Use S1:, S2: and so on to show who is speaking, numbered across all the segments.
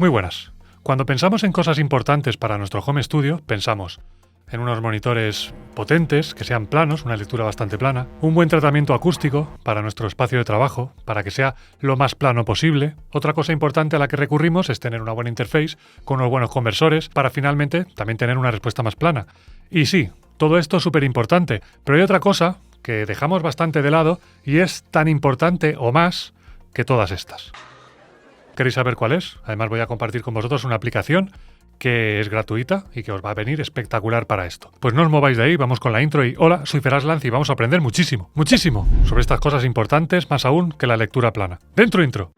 S1: Muy buenas. Cuando pensamos en cosas importantes para nuestro home studio, pensamos en unos monitores potentes, que sean planos, una lectura bastante plana, un buen tratamiento acústico para nuestro espacio de trabajo, para que sea lo más plano posible. Otra cosa importante a la que recurrimos es tener una buena interface con unos buenos conversores para finalmente también tener una respuesta más plana. Y sí, todo esto es súper importante, pero hay otra cosa que dejamos bastante de lado y es tan importante o más que todas estas. ¿Queréis saber cuál es? Además voy a compartir con vosotros una aplicación que es gratuita y que os va a venir espectacular para esto. Pues no os mováis de ahí, vamos con la intro y hola, soy Feras Lanz y vamos a aprender muchísimo sobre estas cosas importantes, más aún que la lectura plana. ¡Dentro intro!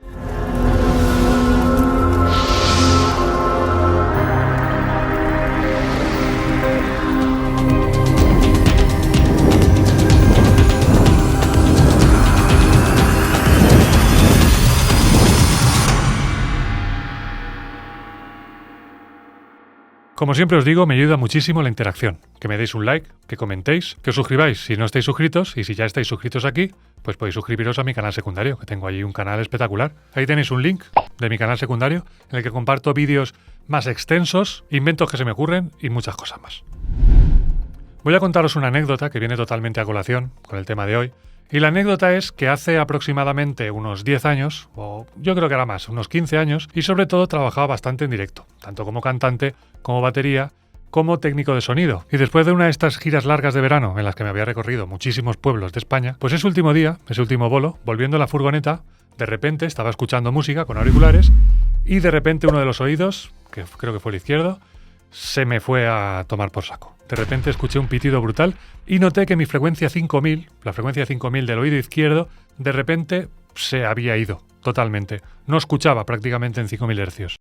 S1: Como siempre os digo, me ayuda muchísimo la interacción. Que me deis un like, que comentéis, que os suscribáis si no estáis suscritos y si ya estáis suscritos aquí, pues podéis suscribiros a mi canal secundario, que tengo allí un canal espectacular. Ahí tenéis un link de mi canal secundario en el que comparto vídeos más extensos, inventos que se me ocurren y muchas cosas más. Voy a contaros una anécdota que viene totalmente a colación con el tema de hoy. Y la anécdota es que hace aproximadamente unos 10 años, o yo creo que era más, unos 15 años, y sobre todo trabajaba bastante en directo, tanto como cantante, como batería, como técnico de sonido. Y después de una de estas giras largas de verano, en las que me había recorrido muchísimos pueblos de España, pues ese último día, ese último bolo, volviendo a la furgoneta, de repente estaba escuchando música con auriculares, y de repente uno de los oídos, que creo que fue el izquierdo, se me fue a tomar por saco. De repente escuché un pitido brutal y noté que mi frecuencia 5000, la frecuencia 5000 del oído izquierdo, de repente se había ido totalmente. No escuchaba prácticamente en 5000 Hz.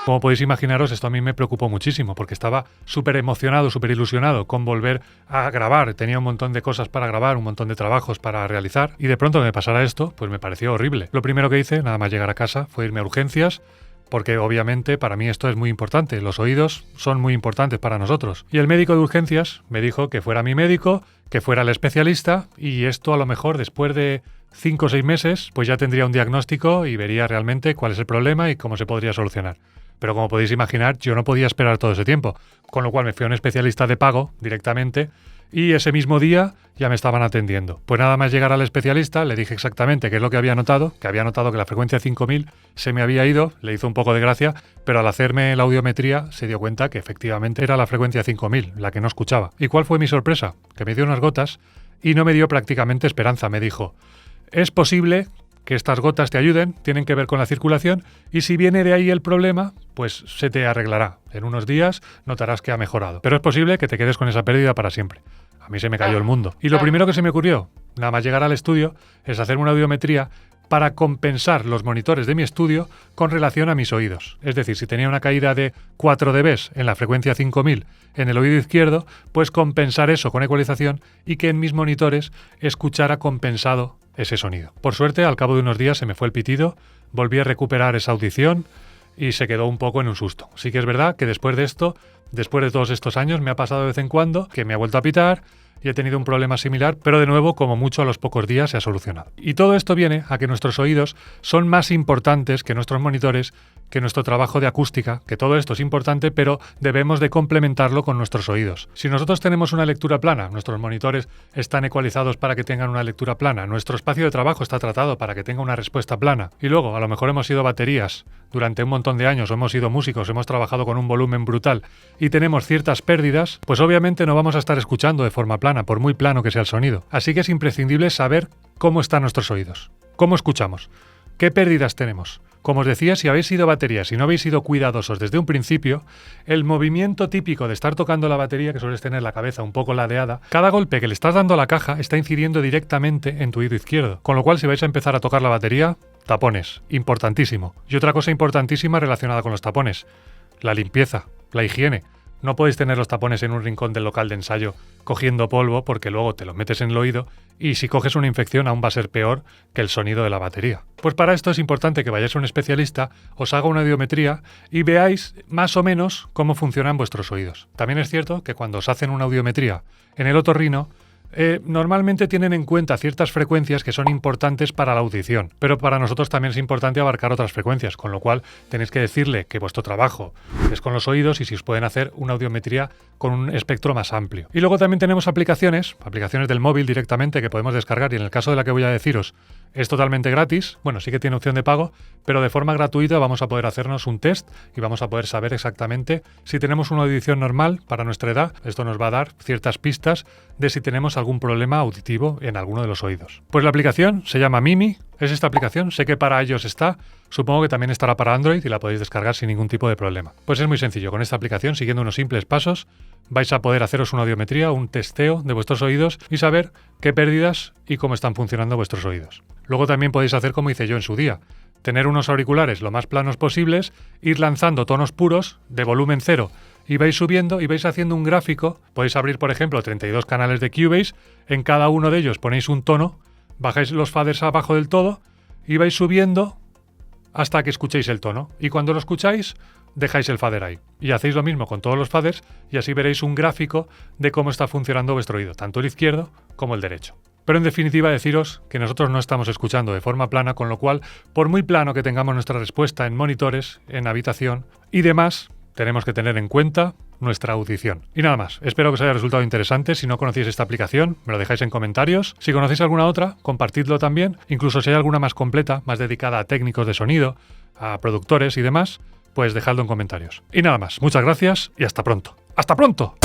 S1: Como podéis imaginaros, esto a mí me preocupó muchísimo porque estaba súper emocionado, súper ilusionado con volver a grabar. Tenía un montón de cosas para grabar, un montón de trabajos para realizar y de pronto me pasara esto, pues me pareció horrible. Lo primero que hice, nada más llegar a casa, fue irme a urgencias. Porque obviamente para mí esto es muy importante, los oídos son muy importantes para nosotros. Y el médico de urgencias me dijo que fuera mi médico, que fuera el especialista y esto a lo mejor después de 5 o 6 meses pues ya tendría un diagnóstico y vería realmente cuál es el problema y cómo se podría solucionar. Pero como podéis imaginar, yo no podía esperar todo ese tiempo, con lo cual me fui a un especialista de pago directamente y ese mismo día ya me estaban atendiendo. Pues nada más llegar al especialista, le dije exactamente qué es lo que había notado, que la frecuencia 5000 se me había ido, le hizo un poco de gracia, pero al hacerme la audiometría se dio cuenta que efectivamente era la frecuencia 5000, la que no escuchaba. ¿Y cuál fue mi sorpresa? Que me dio unas gotas y no me dio prácticamente esperanza. Me dijo, es posible que estas gotas te ayuden, tienen que ver con la circulación y si viene de ahí el problema, pues se te arreglará. En unos días notarás que ha mejorado. Pero es posible que te quedes con esa pérdida para siempre. A mí se me cayó el mundo. Y lo primero que se me ocurrió, nada más llegar al estudio, es hacer una audiometría para compensar los monitores de mi estudio con relación a mis oídos. Es decir, si tenía una caída de 4 dB en la frecuencia 5000 en el oído izquierdo, pues compensar eso con ecualización y que en mis monitores escuchara compensado ese sonido. Por suerte, al cabo de unos días se me fue el pitido, volví a recuperar esa audición y se quedó un poco en un susto. Sí que es verdad que después de esto, después de todos estos años, me ha pasado de vez en cuando que me ha vuelto a pitar y he tenido un problema similar, pero de nuevo, como mucho a los pocos días se ha solucionado. Y todo esto viene a que nuestros oídos son más importantes que nuestros monitores, que nuestro trabajo de acústica, que todo esto es importante, pero debemos de complementarlo con nuestros oídos. Si nosotros tenemos una lectura plana, nuestros monitores están ecualizados para que tengan una lectura plana, nuestro espacio de trabajo está tratado para que tenga una respuesta plana, y luego a lo mejor hemos sido baterías durante un montón de años, o hemos sido músicos, hemos trabajado con un volumen brutal y tenemos ciertas pérdidas, pues obviamente no vamos a estar escuchando de forma plana, por muy plano que sea el sonido. Así que es imprescindible saber cómo están nuestros oídos, cómo escuchamos, qué pérdidas tenemos. Como os decía, si habéis sido baterías y no habéis sido cuidadosos desde un principio, el movimiento típico de estar tocando la batería, que sueles tener la cabeza un poco ladeada, cada golpe que le estás dando a la caja está incidiendo directamente en tu oído izquierdo. Con lo cual, si vais a empezar a tocar la batería, tapones, importantísimo. Y otra cosa importantísima relacionada con los tapones, la limpieza, la higiene. No podéis tener los tapones en un rincón del local de ensayo cogiendo polvo porque luego te lo metes en el oído y si coges una infección aún va a ser peor que el sonido de la batería. Pues para esto es importante que vayáis a un especialista, os haga una audiometría y veáis más o menos cómo funcionan vuestros oídos. También es cierto que cuando os hacen una audiometría en el otorrino normalmente tienen en cuenta ciertas frecuencias que son importantes para la audición, pero para nosotros también es importante abarcar otras frecuencias, con lo cual tenéis que decirle que vuestro trabajo es con los oídos y si os pueden hacer una audiometría con un espectro más amplio. Y luego también tenemos aplicaciones del móvil directamente que podemos descargar, y en el caso de la que voy a deciros es totalmente gratis. Bueno, sí que tiene opción de pago, pero de forma gratuita vamos a poder hacernos un test y vamos a poder saber exactamente si tenemos una audición normal para nuestra edad. Esto nos va a dar ciertas pistas de si tenemos algún problema auditivo en alguno de los oídos. Pues la aplicación se llama Mimi, es esta aplicación, sé que para iOS está, supongo que también estará para Android y la podéis descargar sin ningún tipo de problema. Pues es muy sencillo, con esta aplicación, siguiendo unos simples pasos, vais a poder haceros una audiometría, un testeo de vuestros oídos y saber qué pérdidas y cómo están funcionando vuestros oídos. Luego también podéis hacer como hice yo en su día, tener unos auriculares lo más planos posibles, ir lanzando tonos puros de volumen cero y vais subiendo y vais haciendo un gráfico. Podéis abrir, por ejemplo, 32 canales de Cubase, en cada uno de ellos ponéis un tono, bajáis los faders abajo del todo y vais subiendo hasta que escuchéis el tono. Y cuando lo escucháis, dejáis el fader ahí. Y hacéis lo mismo con todos los faders y así veréis un gráfico de cómo está funcionando vuestro oído, tanto el izquierdo como el derecho. Pero en definitiva deciros que nosotros no estamos escuchando de forma plana, con lo cual, por muy plano que tengamos nuestra respuesta en monitores, en habitación y demás, tenemos que tener en cuenta nuestra audición. Y nada más, espero que os haya resultado interesante. Si no conocéis esta aplicación, me lo dejáis en comentarios. Si conocéis alguna otra, compartidlo también. Incluso si hay alguna más completa, más dedicada a técnicos de sonido, a productores y demás, pues dejadlo en comentarios. Y nada más, muchas gracias y hasta pronto. ¡Hasta pronto!